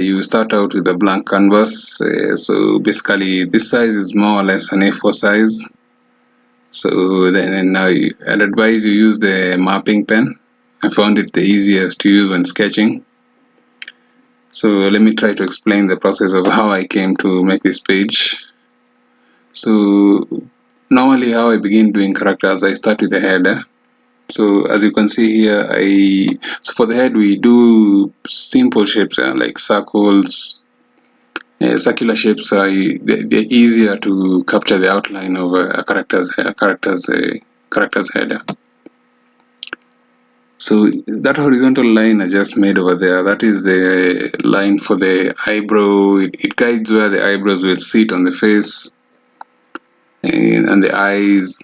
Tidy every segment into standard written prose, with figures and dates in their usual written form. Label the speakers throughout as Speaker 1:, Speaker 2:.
Speaker 1: you start out with a blank canvas. So basically this size is more or less an A4 size. So then I'd advise you use the mapping pen. I found it the easiest to use when sketching. So let me try to explain the process of how I came to make this page. So normally how I begin doing characters, I start with the header. So as you can see here, so for the head we do simple shapes like circles. Circular shapes are they're easier to capture the outline of a character's header. So that horizontal line I just made over there, that is the line for the eyebrow. It guides where the eyebrows will sit on the face and the eyes.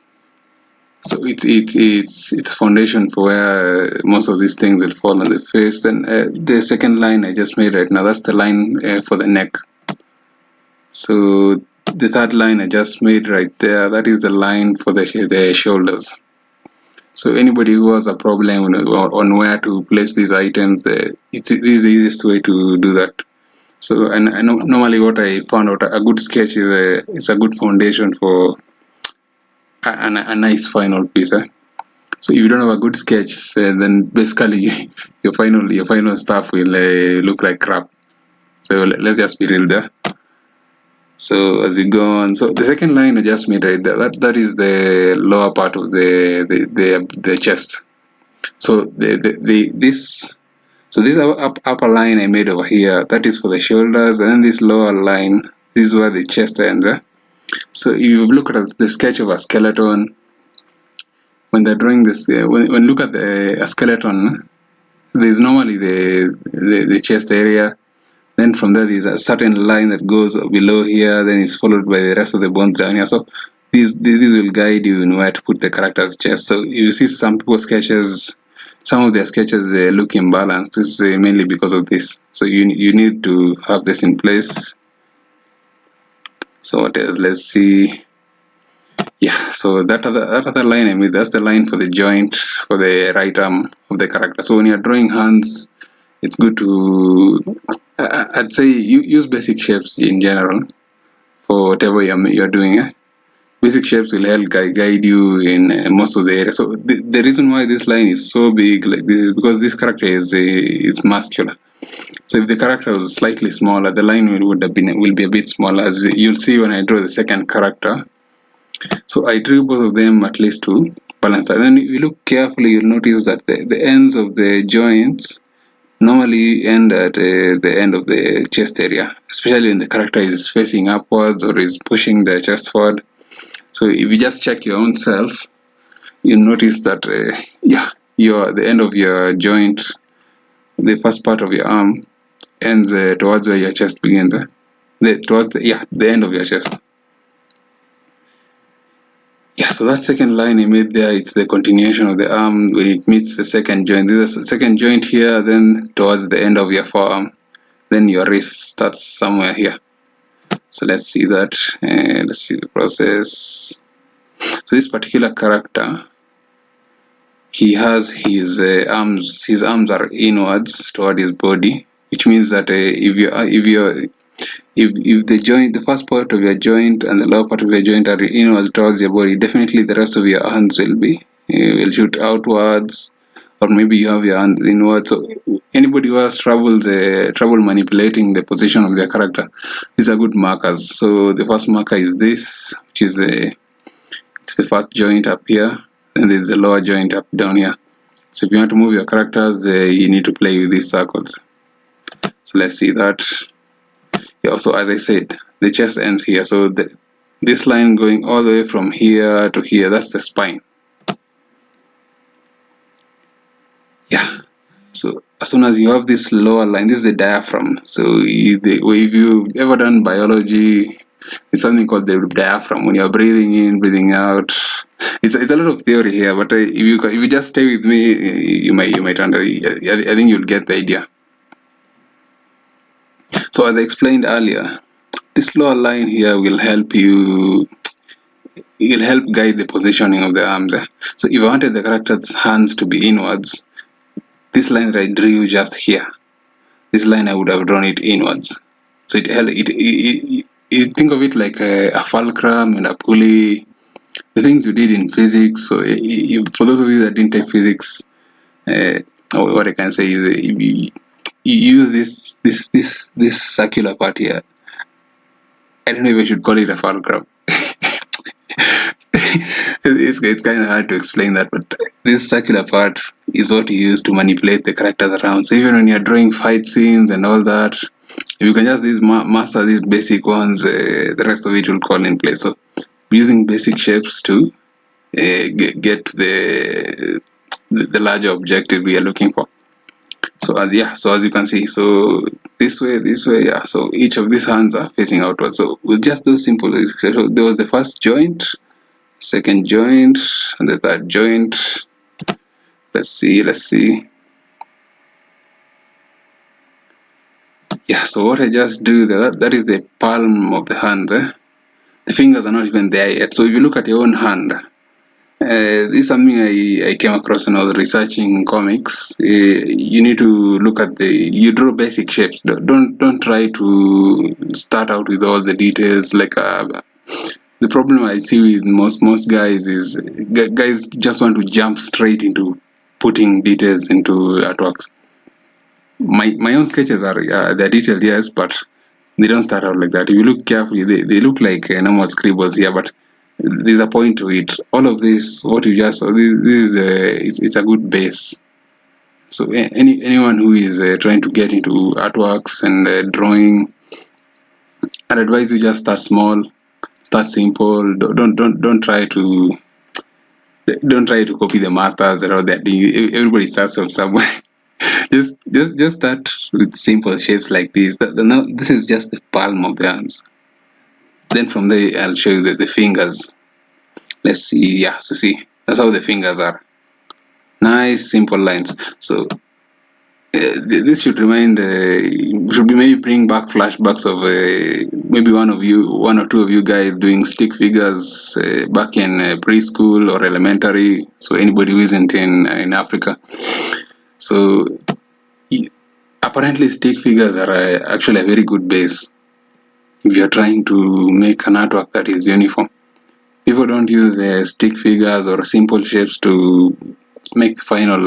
Speaker 1: So it's a foundation for where most of these things will fall on the face. Then the second line I just made right now, that's the line for the neck. So the third line I just made right there, that is the line for the shoulders. So anybody who has a problem on where to place these items, it is the easiest way to do that. So and I know normally what I found out, a good sketch is a good foundation for a nice final piece. So if you don't have a good sketch, then basically your final stuff will look like crap. So let's just be real there. So as we go on, so the second line I just made right there, that is the lower part of the chest. So this upper line I made over here, that is for the shoulders, and then this lower line, this is where the chest ends. So if you look at the sketch of a skeleton, when they're drawing this, when look at a skeleton, there's normally the chest area. Then from there there's a certain line that goes below here, then it's followed by the rest of the bones down here. So these will guide you in where to put the character's chest. So you see some people's sketches, some of their sketches look imbalanced. This is mainly because of this. So you need to have this in place. So what else? Let's see. Yeah, so that other line I made, that's the line for the joint for the right arm of the character. So when you're drawing hands, it's good to I'd say use basic shapes in general for whatever you're doing. Basic shapes will help guide you in most of the area. So the reason why this line is so big like this is because this character is muscular. So if the character was slightly smaller, the line will be a bit smaller, as you'll see when I draw the second character. So I drew both of them at least to balance that. And then if you look carefully, you'll notice that the ends of the joints normally end at the end of the chest area, especially when the character is facing upwards or is pushing the chest forward. So if you just check your own self, you'll notice that the end of your joint, the first part of your arm, ends towards where your chest begins. The end of your chest. Yeah, so that second line I made there, it's the continuation of the arm when it meets the second joint. This is the second joint here, then towards the end of your forearm, then your wrist starts somewhere here. So let's see that. Let's see the process. So this particular character, he has his arms. His arms are inwards toward his body, which means that if the joint, the first part of your joint and the lower part of your joint are inwards towards your body, definitely the rest of your hands will shoot outwards, or maybe you have your hands inwards. So anybody who has trouble manipulating the position of their character, these are good markers. So the first marker is this, which is it's the first joint up here, and there's the lower joint up down here. So if you want to move your characters, you need to play with these circles. So let's see that. Yeah, so as I said, the chest ends here. So this line going all the way from here to here, that's the spine. Yeah. So as soon as you have this lower line, this is the diaphragm. So if you've ever done biology, it's something called the diaphragm. When you're breathing in, breathing out, it's a lot of theory here. But if you just stay with me, you might understand. I think you'll get the idea. So as I explained earlier, this lower line here will help you. It will help guide the positioning of the arms. So if I wanted the character's hands to be inwards, this line that I drew just here, this line I would have drawn it inwards. So you think of it like a fulcrum and a pulley, the things you did in physics. So for those of you that didn't take physics, what I can say is you use this circular part here. I don't know if I should call it a fulcrum. It's kind of hard to explain that, but this circular part is what you use to manipulate the characters around. So even when you're drawing fight scenes and all that, if you can just master these basic ones, the rest of it will fall in place. So using basic shapes to get the larger objective we are looking for. So as you can see, so this way, yeah. So each of these hands are facing outward. So with just those simple, so there was the first joint, second joint, and the third joint. Let's see. Yeah, so what I just do, that is the palm of the hand. The fingers are not even there yet. So if you look at your own hand, this is something I came across when I was researching comics. You need to look at you draw basic shapes. Don't try to start out with all the details. Like the problem I see with most guys is guys just want to jump straight into putting details into artworks. My own sketches are they're detailed, yes, but they don't start out like that. If you look carefully, they look like normal scribbles here, but there's a point to it. All of this, what you just saw, this is it's a good base. So anyone who is trying to get into artworks and drawing, I'd advise you just start small, start simple. Don't try to copy the masters that are there. Everybody starts from somewhere. just start with simple shapes like this. This is just the palm of the hands. Then from there, I'll show you the fingers. Let's see. Yeah, so see, that's how the fingers are. Nice, simple lines. So this should should be maybe bring back flashbacks of maybe one or two of you guys doing stick figures back in preschool or elementary. So anybody who isn't in Africa. So apparently stick figures are actually a very good base if you're trying to make an artwork that is uniform. People don't use stick figures or simple shapes to make the final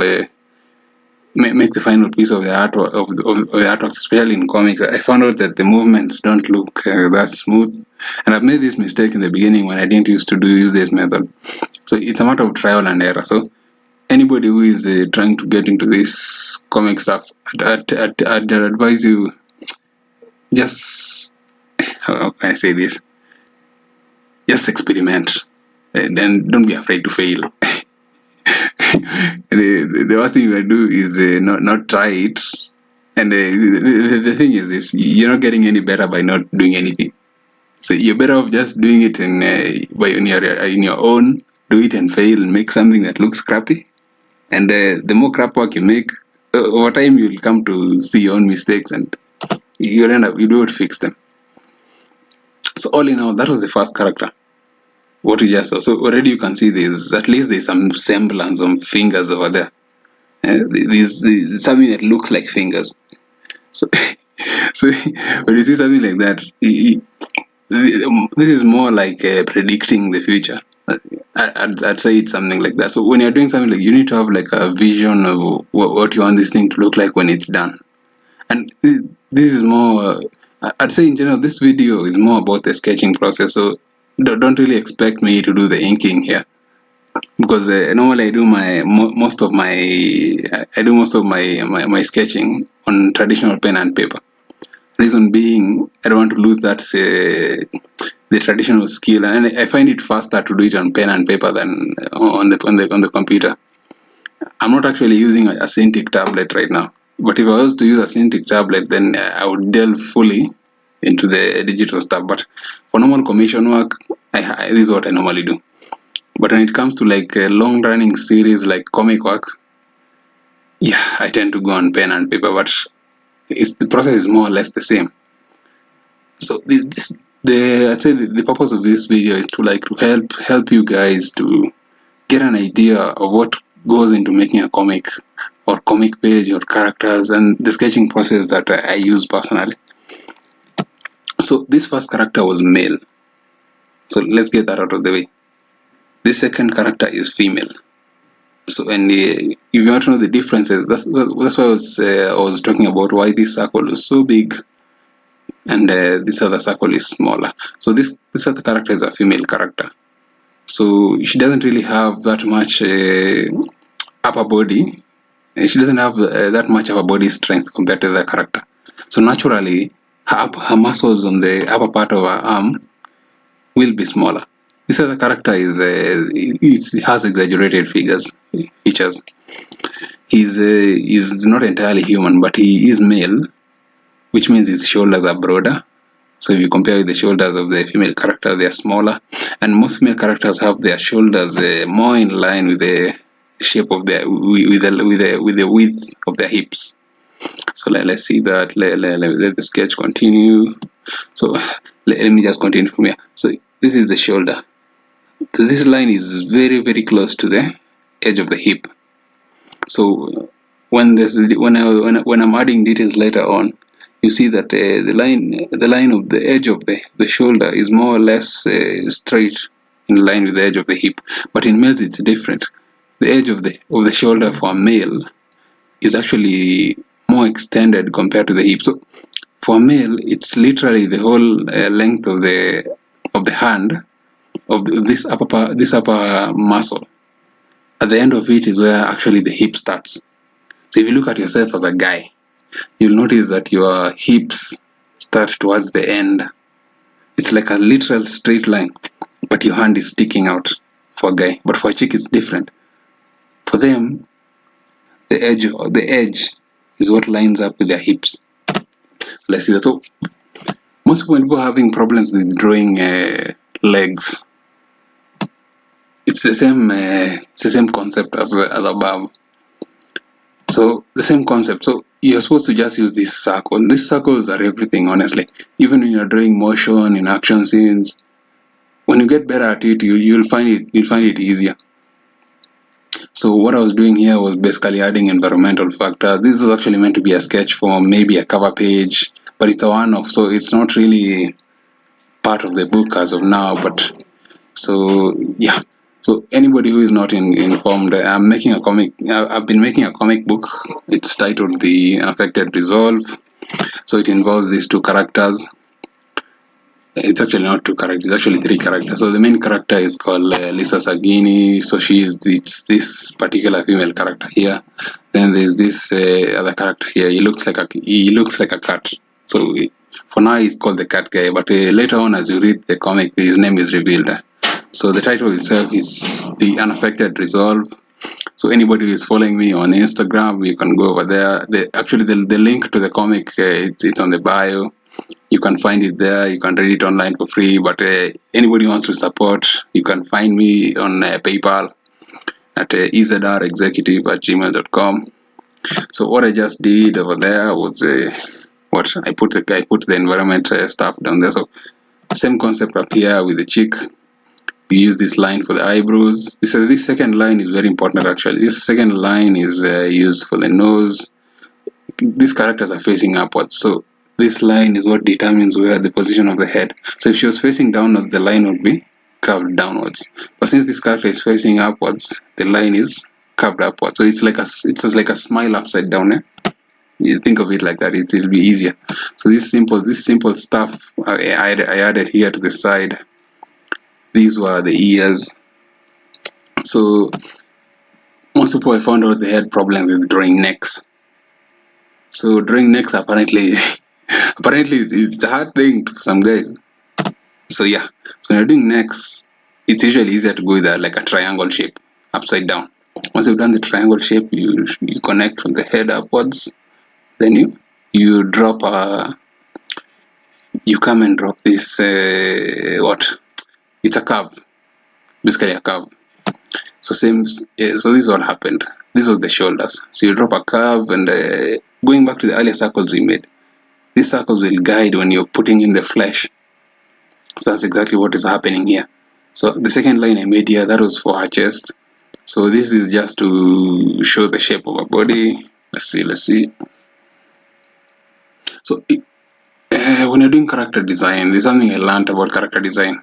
Speaker 1: piece of the artwork of the artwork, especially in comics. I found out that the movements don't look that smooth, and I've made this mistake in the beginning when I didn't used to use this method. So it's a matter of trial and error. So anybody who is trying to get into this comic stuff, I'd advise you just, how can I say this? Just experiment, and then don't be afraid to fail. The worst thing you can do is not try it. And the thing is this: you're not getting any better by not doing anything. So you're better off just doing it in your own. Do it and fail and make something that looks crappy. And the more crap work you make, over time you'll come to see your own mistakes, and you'll be able to fix them. So all in all, that was the first character. What we just saw. So already you can see at least there's some semblance of fingers over there. There's something that looks like fingers. So, so when you see something like that, this is more like predicting the future. I'd say it's something like that. So when you're doing something, like, you need to have like a vision of what you want this thing to look like when it's done. And this is more, I'd say in general, this video is more about the sketching process. So don't really expect me to do the inking here, because normally I do most of my sketching on traditional pen and paper. Reason being, I don't want to lose that the traditional skill, and I find it faster to do it on pen and paper than on the computer. I'm not actually using a Cintiq tablet right now, but if I was to use a Cintiq tablet, then I would delve fully into the digital stuff. But for normal commission work, this is what I normally do. But when it comes to like a long running series like comic work, yeah, I tend to go on pen and paper, but the process is more or less the same. So I'd say the purpose of this video is to help you guys to get an idea of what goes into making a comic, or comic page or characters, and the sketching process that I use personally. So this first character was male. So let's get that out of the way. This second character is female. So, and if you want to know the differences, that's why I was talking about why this circle is so big and this other circle is smaller. So this other character is a female character. So she doesn't really have that much upper body. She doesn't have that much upper body strength compared to the character. So naturally, her muscles on the upper part of her arm will be smaller. This other character has exaggerated features. He's not entirely human, but he is male, which means his shoulders are broader. So if you compare with the shoulders of the female character, they are smaller, and most male characters have their shoulders more in line with the shape of their with the width of their hips. So let's see that. Let the sketch continue. So let me just continue from here. So this is the shoulder. This line is very close to the edge of the hip. So when I'm adding details later on, you see that the line of the edge of the shoulder is more or less straight in line with the edge of the hip. But in males it's different. The edge of the shoulder for a male is actually more extended compared to the hip. So for a male, it's literally the whole length of the hand of this upper muscle. At the end of it is where actually the hip starts. So if you look at yourself as a guy, you'll notice that your hips start towards the end. It's like a literal straight line, but your hand is sticking out for a guy. But for a chick, it's different. For them, the edge is what lines up with their hips. Let's see that. So most people are having problems with drawing legs. It's the same concept as above. So the same concept. So you're supposed to just use this circle. These circles are everything, honestly. Even when you're drawing motion in action scenes, when you get better at it, you'll find it easier. So what I was doing here was basically adding environmental factors. This is actually meant to be a sketch for maybe a cover page, but it's a one-off, so it's not really part of the book as of now. But so yeah. So anybody who is not informed, I've been making a comic book. It's titled The Unaffected Resolve. So it involves these two characters. It's actually not two characters, it's actually three characters. So the main character is called Lisa Sagini. So it's this particular female character here. Then there's this other character here. He looks like a cat. So for now he's called the cat guy, but later on as you read the comic, his name is revealed. So the title itself is The Unaffected Resolve. So anybody who is following me on Instagram, you can go over there. The link to the comic, it's on the bio. You can find it there. You can read it online for free. But anybody who wants to support, you can find me on PayPal at ezrexecutive@gmail.com. So what I just did over there was I put the environment stuff down there. So same concept up here with the chick. You use this line for the eyebrows. This second line is very important actually. This second line is used for the nose. These characters are facing upwards, so this line is what determines where the position of the head. So if she was facing downwards, the line would be curved downwards. But since this character is facing upwards, the line is curved upwards. So it's like a smile upside down. You think of it like that, it will be easier. So this simple stuff I added here to the side. These were the ears. So most people I found out they had problems with drawing necks. So drawing necks apparently it's a hard thing for some guys. So yeah, so when you're doing necks, it's usually easier to go with like a triangle shape, upside down. Once you've done the triangle shape, you connect from the head upwards. Then you drop you come and drop this it's a curve, basically a curve. So so this is what happened. This was the shoulders. So you drop a curve, and going back to the earlier circles we made, these circles will guide when you're putting in the flesh. So that's exactly what is happening here. So the second line I made here, that was for her chest. So this is just to show the shape of a body. Let's see. So when you're doing character design, there's something I learned about character design.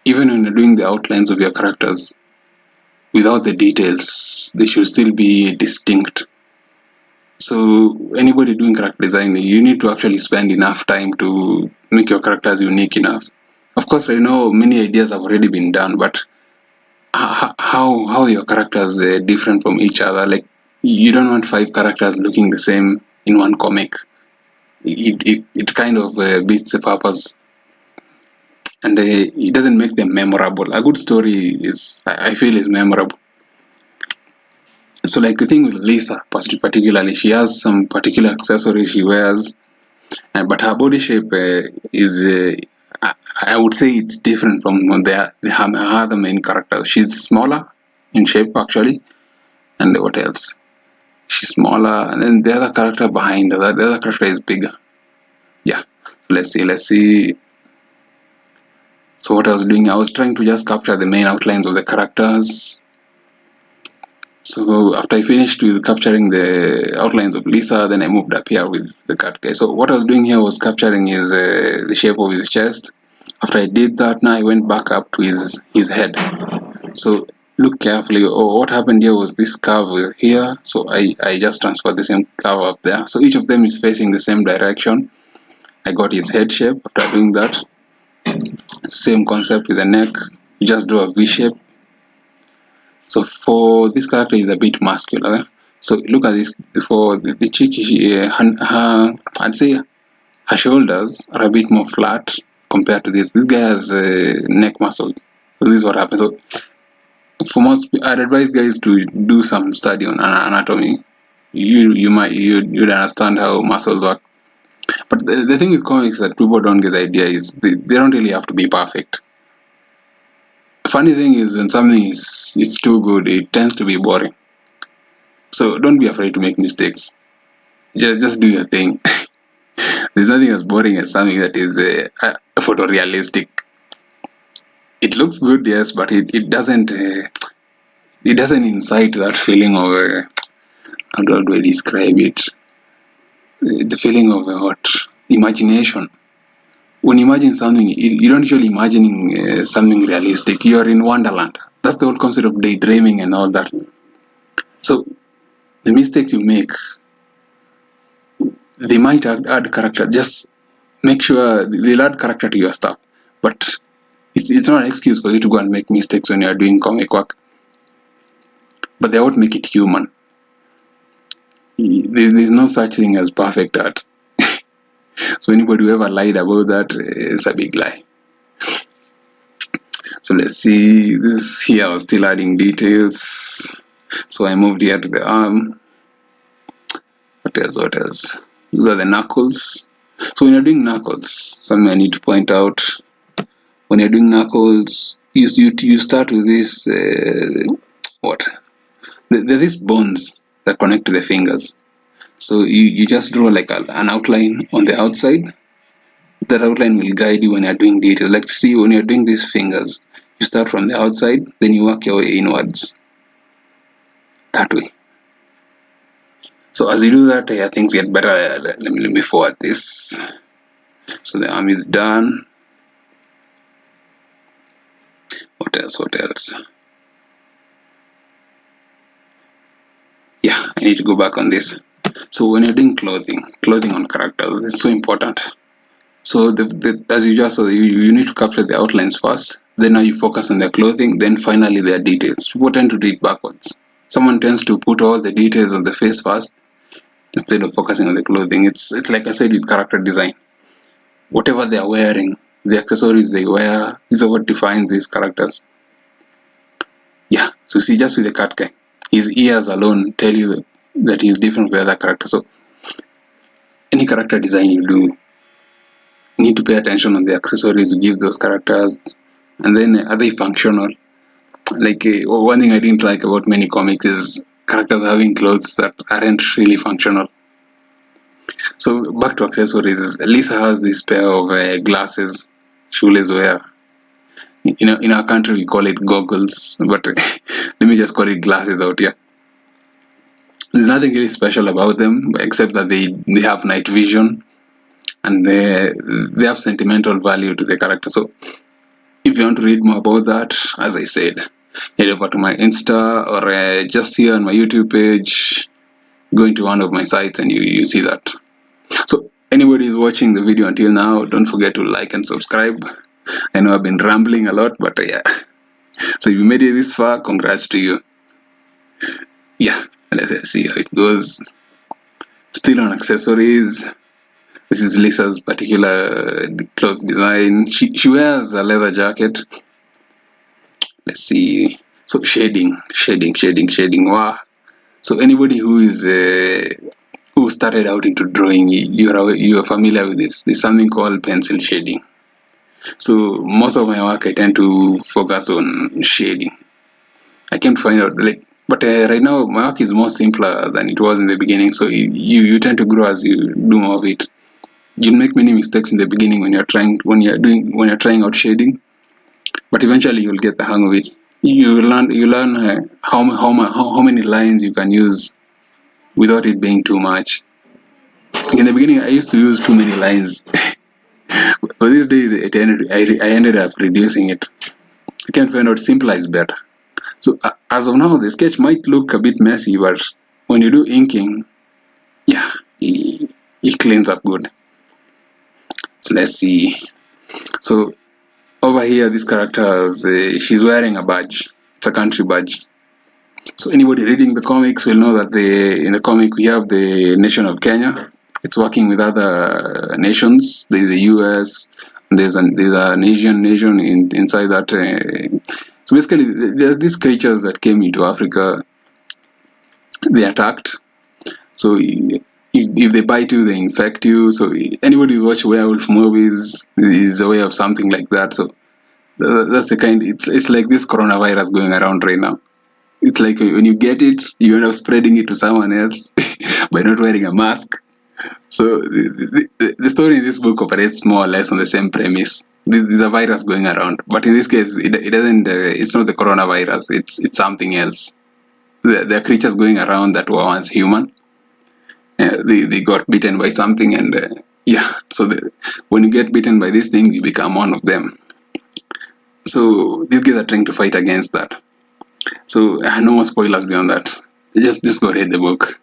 Speaker 1: Even when you're doing the outlines of your characters, without the details, they should still be distinct. So anybody doing character design, you need to actually spend enough time to make your characters unique enough. Of course, I know many ideas have already been done, but how your characters different from each other? Like, you don't want 5 characters looking the same in one comic. It kind of beats the purpose, and it doesn't make them memorable. A good story I feel, is memorable. So, like the thing with Lisa, particularly, she has some particular accessories she wears, but her body shape is, I would say, it's different from her other main characters. She's smaller in shape, actually, and what else? She's smaller, and then the other character behind her, the other character is bigger. Yeah. So let's see. So what I was doing, I was trying to just capture the main outlines of the characters. So after I finished with capturing the outlines of Lisa, then I moved up here with the cat guy. So what I was doing here was capturing the shape of his chest. After I did that, now I went back up to his head. So look carefully. Oh, what happened here was this curve here. So I just transferred the same curve up there. So each of them is facing the same direction. I got his head shape after doing that. Same concept with the neck. You just draw a V shape. So for this character is a bit muscular. So look at this. For the cheek, I'd say her shoulders are a bit more flat compared to this. This guy has neck muscles. So this is what happens. So for most, I'd advise guys to do some study on anatomy. You'd understand how muscles work. But the thing with comics that people don't get the idea is they don't really have to be perfect. The funny thing is, when something it's too good, it tends to be boring. So don't be afraid to make mistakes. Just do your thing. There's nothing as boring as something that is photorealistic. It looks good, yes, but it doesn't incite that feeling of how do I describe it? The feeling of what? Imagination. When you imagine something, you don't usually imagining something realistic. You're in Wonderland. That's the whole concept of daydreaming and all that. So the mistakes you make, they might add character. Just make sure they'll add character to your stuff. But it's not an excuse for you to go and make mistakes when you're doing comic work. But they won't make it human. There's no such thing as perfect art. So anybody who ever lied about that is a big lie. So let's see. This here I was still adding details. So I moved here to the arm. What else? These are the knuckles. So when you're doing knuckles, something I need to point out. When you're doing knuckles, you start with this what? There are these bones that connect to the fingers. So you just draw like an outline on the outside. That outline will guide you when you're doing details. Like, see, when you're doing these fingers, you start from the outside, then you work your way inwards. That way. So as you do that, things get better. Let me forward this. So the arm is done. What else? Yeah, I need to go back on this. So when you're doing clothing on characters, it's so important. So as you just saw, you need to capture the outlines first. Then now you focus on the clothing. Then finally their details. People tend to do it backwards. Someone tends to put all the details on the face first instead of focusing on the clothing. It's like I said with character design. Whatever they are wearing, the accessories they wear, these are what defines these characters. Yeah. So see, just with the cat guy, his ears alone tell you that he's different from the other characters. So any character design you do, you need to pay attention on the accessories you give those characters, and then are they functional? Like one thing I didn't like about many comics is characters having clothes that aren't really functional. So back to accessories, Lisa has this pair of glasses she always wear. in our country we call it goggles, but let me just call it glasses out here. There's nothing really special about them except that they have night vision, and they have sentimental value to the character. So if you want to read more about that, as I said, head over to my Insta, or just here on my YouTube page, go into one of my sites and you see that. So anybody who's watching the video until now, don't forget to like and subscribe. I know I've been rambling a lot, but yeah. So if you made it this far, congrats to you. Yeah, let's see how it goes. Still on accessories. This is Lisa's particular clothes design. She wears a leather jacket. Let's see. So shading. Wow. So anybody who started out into drawing, you're familiar with this. There's something called pencil shading. So most of my work I tend to focus on shading. I can't find out but right now my work is more simpler than it was in the beginning. So you tend to grow as you do more of it. You'll make many mistakes in the beginning when you're trying out shading, but eventually you'll get the hang of it. You learn how many lines you can use without it being too much. In the beginning, I used to use too many lines, but these days I ended up reducing it. I can find out simpler is better. So as of now, the sketch might look a bit messy, but when you do inking, yeah, it cleans up good. So let's see. So over here, this character she's wearing a badge. It's a country badge. So anybody reading the comics will know that in the comic we have the nation of Kenya. It's working with other nations. There's the US. There's an Asian nation inside that. So basically, there are these creatures that came into Africa. They attacked. So if they bite you, they infect you. So anybody who watch werewolf movies is aware of something like that. So that's the kind. It's like this coronavirus going around right now. It's like when you get it, you end up spreading it to someone else by not wearing a mask. So the story in this book operates more or less on the same premise. There's a virus going around, but in this case, it doesn't. It's not the coronavirus. It's something else. There are creatures going around that were once human. They got bitten by something, and yeah. So when you get bitten by these things, you become one of them. So these guys are trying to fight against that. So no more spoilers beyond that. Just go read the book.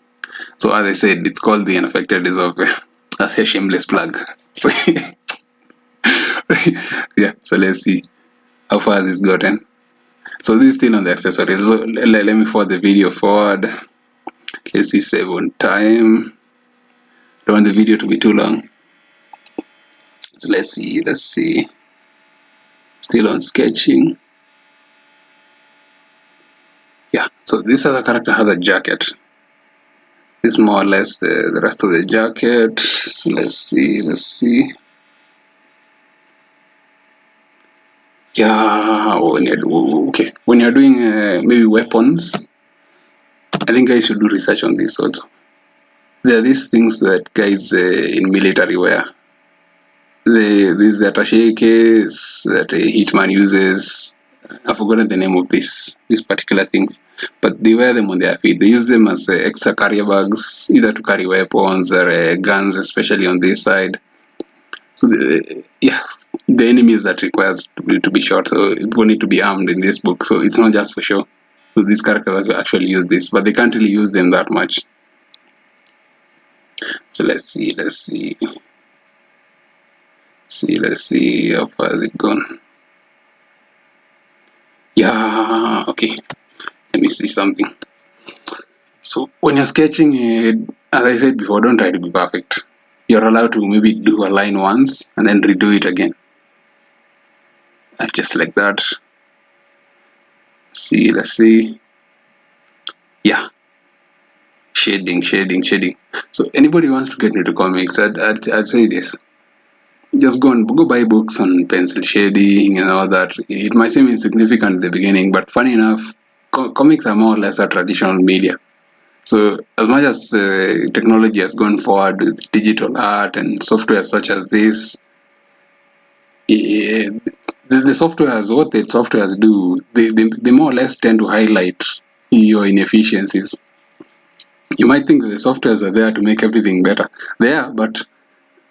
Speaker 1: So as I said, it's called The Unaffected Reserve. That's a shameless plug. So yeah, so let's see how far has this gotten. So this is still on the accessories. So let me forward the video forward. Let's see, save on time. Don't want the video to be too long. So let's see. Still on sketching. Yeah, so this other character has a jacket. This is more or less the rest of the jacket. So let's see. Yeah, when you're doing maybe weapons, I think guys should do research on this also. There are these things that guys in military wear. There's the attaché case that a hitman uses. I've forgotten the name of these particular things, but they wear them on their feet. They use them as extra carrier bags, either to carry weapons or guns, especially on this side. So the enemies that requires to be shot, so people need to be armed in this book. So it's not just for show. So these characters actually use this, but they can't really use them that much. So let's see how far has it gone. Yeah, okay. Let me see something. So when you're sketching, as I said before, don't try to be perfect. You're allowed to maybe do a line once and then redo it again. Just like that. Let's see. Yeah. Shading. So anybody who wants to get into comics, I'd say this. Just go buy books on pencil shading and all that. It might seem insignificant at the beginning, but funny enough, comics are more or less a traditional media. So as much as technology has gone forward with digital art and software such as this, the the softwares, what the softwares do, they more or less tend to highlight your inefficiencies. You might think the softwares are there to make everything better. They are, but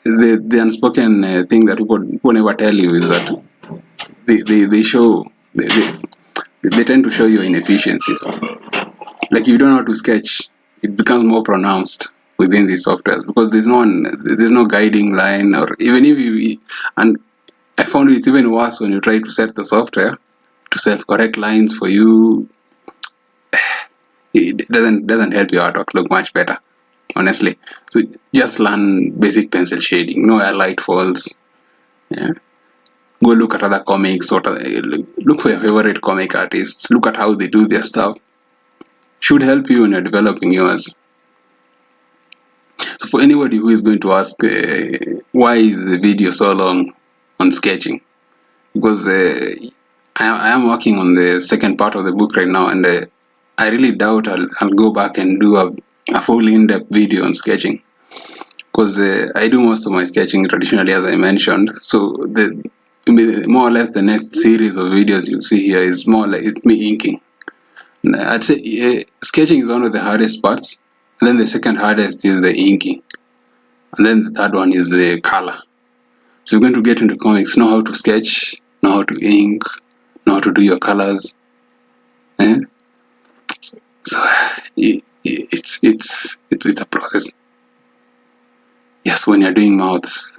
Speaker 1: the unspoken thing that people never tell you is that they show, they tend to show your inefficiencies. Like if you don't know how to sketch, it becomes more pronounced within these softwares because there's no guiding line, or even if you, and I found it's even worse when you try to set the software to self-correct lines for you. It doesn't help your artwork look much better, honestly. So just learn basic pencil shading, know where light falls. Yeah. Go look at other comics, look for your favorite comic artists, look at how they do their stuff. Should help you when you're developing yours. So for anybody who is going to ask why is the video so long on sketching, because I am working on the second part of the book right now, and I really doubt I'll go back and do a full in-depth video on sketching, because I do most of my sketching traditionally, as I mentioned. So more or less the next series of videos you see here is more like it's me inking. I'd say sketching is one of the hardest parts, and then the second hardest is the inking, and then the third one is the color. So you're going to get into comics, know how to sketch, know how to ink, know how to do your colors. Eh? So it's a process. Yes, when you're doing mouths,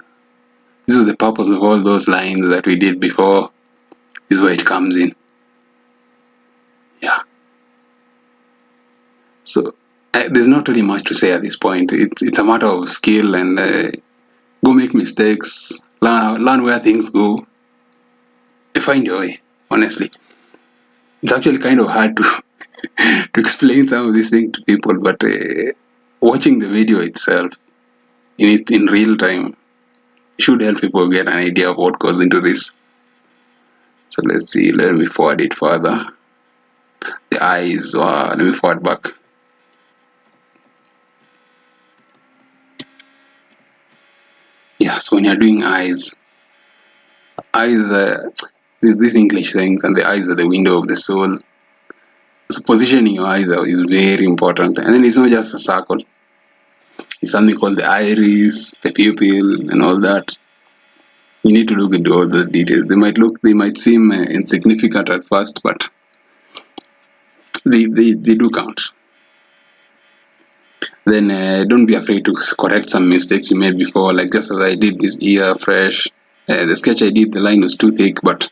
Speaker 1: this is the purpose of all those lines that we did before. This is where it comes in. Yeah. So there's not really much to say at this point. It's a matter of skill, and go make mistakes, learn where things go, find your way. Honestly, it's actually kind of hard to to explain some of these things to people, but watching the video itself in real time should help people get an idea of what goes into this. So let's see. Let me forward it further. The eyes. Let me forward back. Yeah. So when you're doing eyes, there's this English saying, and the eyes are the window of the soul. So positioning your eyes is very important, and then it's not just a circle. It's something called the iris, the pupil, and all that. You need to look into all the details. They might seem insignificant at first, but they do count. Then don't be afraid to correct some mistakes you made before, like just as I did this ear fresh. The sketch I did, the line was too thick, but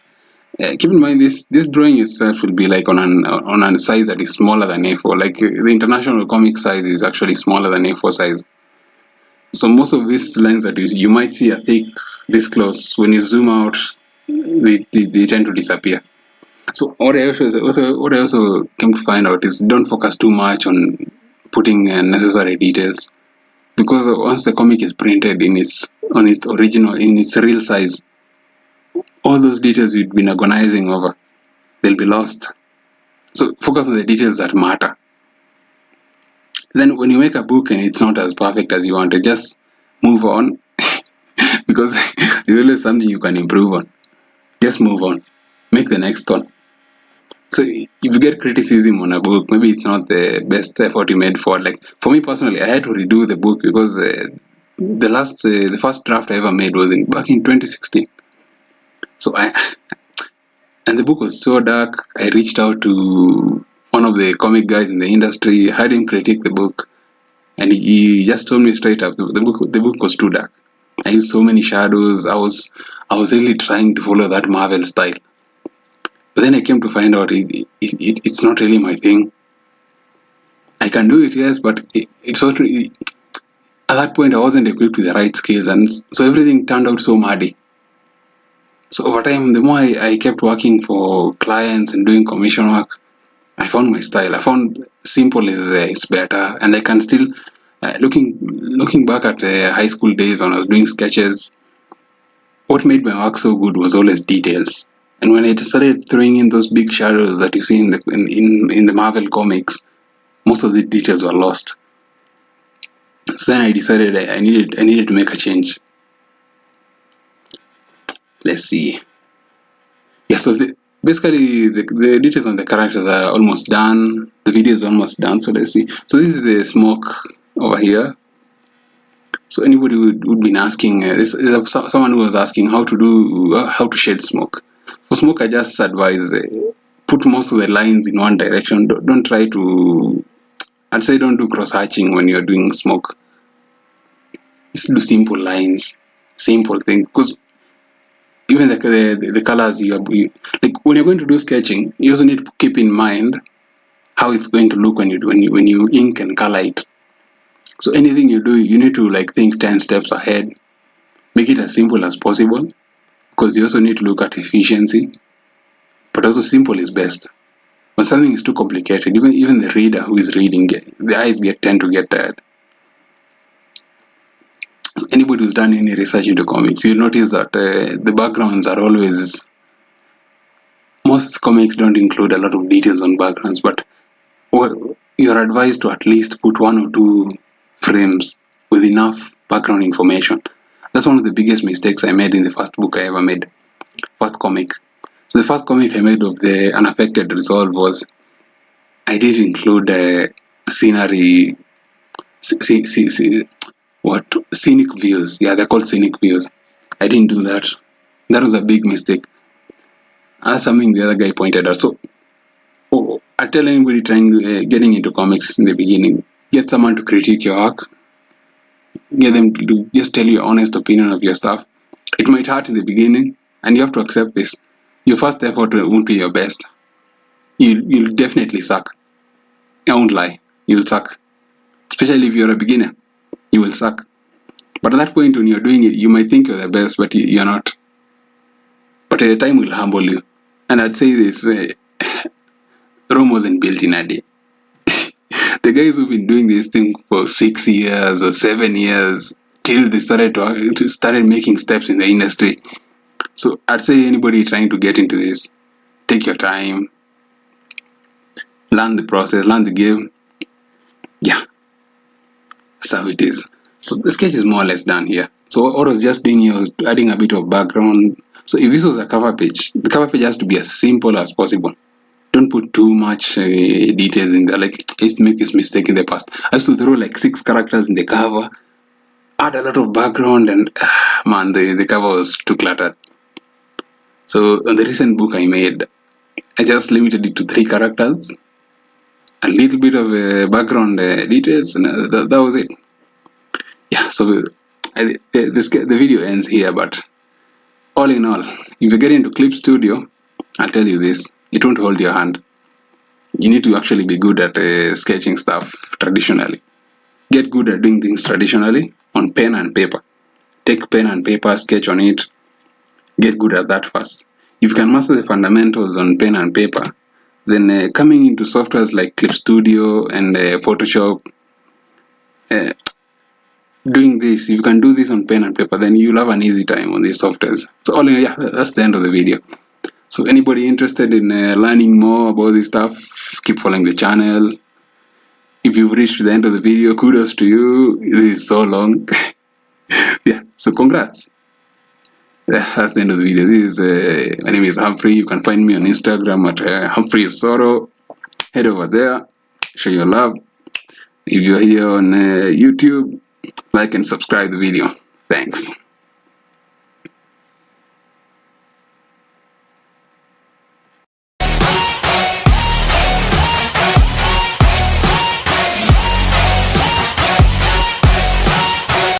Speaker 1: keep in mind this drawing itself will be like on a size that is smaller than A4. Like the international comic size is actually smaller than A4 size. So most of these lines that you might see are thick this close. When you zoom out, they tend to disappear. So what I also came to find out is don't focus too much on putting necessary details, because once the comic is printed in its real size, all those details you've been agonizing over, they'll be lost. So focus on the details that matter. Then when you make a book and it's not as perfect as you wanted, just move on because there's always something you can improve on. Just move on. Make the next one. So if you get criticism on a book, maybe it's not the best effort you made for. Like for me personally, I had to redo the book because the first draft I ever made was back in 2016. So and the book was so dark. I reached out to one of the comic guys in the industry, had him critique the book, and he just told me straight up the book was too dark. I used so many shadows. I was really trying to follow that Marvel style. But then I came to find out it's not really my thing. I can do it, yes, but it's not really, at that point I wasn't equipped with the right skills, and so everything turned out so muddy. So over time, the more I kept working for clients and doing commission work, I found my style. I found simple is better, and I can still looking back at the high school days when I was doing sketches. What made my work so good was always details. And when I started throwing in those big shadows that you see in the Marvel comics, most of the details were lost. So then I decided I needed to make a change. Let's see. So basically the details on the characters are almost done. The video is almost done. So let's see. So this is the smoke over here. So anybody would be asking, someone who was asking how to shed smoke. For smoke, I just advise put most of the lines in one direction. Don't try to, I'd say don't do cross hatching when you're doing smoke. Just do simple lines, simple thing. Because even the colors like when you're going to do sketching, you also need to keep in mind how it's going to look when you ink and color it. So anything you do, you need to like think 10 steps ahead. Make it as simple as possible, because you also need to look at efficiency. But also simple is best. When something is too complicated, even the reader who is reading, the eyes tend to get tired. So anybody who's done any research into comics, you'll notice that the backgrounds are always, most comics don't include a lot of details on backgrounds, but you're advised to at least put 1 or 2 frames with enough background information. That's one of the biggest mistakes I made in the first book I ever made, first comic. So the first comic I made of the Unaffected Resolve was, I did include scenery, scenic views. Yeah, they're called scenic views. I didn't do that. That was a big mistake. That's something the other guy pointed out. So I tell anybody getting into comics in the beginning, get someone to critique your work. Get them to just tell you your honest opinion of your stuff. It might hurt in the beginning, and you have to accept this. Your first effort won't be your best. You'll definitely suck. I won't lie. You'll suck. Especially if you're a beginner, you will suck. But at that point when you're doing it, you might think you're the best, but you're not. But time will humble you. And I'd say this, Rome wasn't built in a day. The guys who've been doing this thing for 6 years or 7 years till they started making steps in the industry. So I'd say anybody trying to get into this, take your time, learn the process, learn the game. Yeah, that's how it is. So the sketch is more or less done here. So what I was just doing here was adding a bit of background. So if this was a cover page, the cover page has to be as simple as possible. Don't put too much details in there. Like, I used to make this mistake in the past. I used to throw like 6 characters in the cover, add a lot of background, and man, the cover was too cluttered. So on the recent book I made, I just limited it to 3 characters, a little bit of background details, and that was it. Yeah, so the video ends here, but all in all, if you get into Clip Studio, I'll tell you this, it won't hold your hand. You need to actually be good at sketching stuff traditionally. Get good at doing things traditionally on pen and paper. Take pen and paper, sketch on it. Get good at that first. If you can master the fundamentals on pen and paper, then coming into softwares like Clip Studio and Photoshop, doing this, if you can do this on pen and paper, then you'll have an easy time on these softwares. So all in, yeah, that's the end of the video. So anybody interested in learning more about this stuff, keep following the channel. If you've reached the end of the video, kudos to you. This is so long. Yeah, so congrats. That's the end of the video. My name is Humphrey. You can find me on Instagram at Humphrey Soro. Head over there, show your love. If you're here on YouTube, like and subscribe the video. Thanks.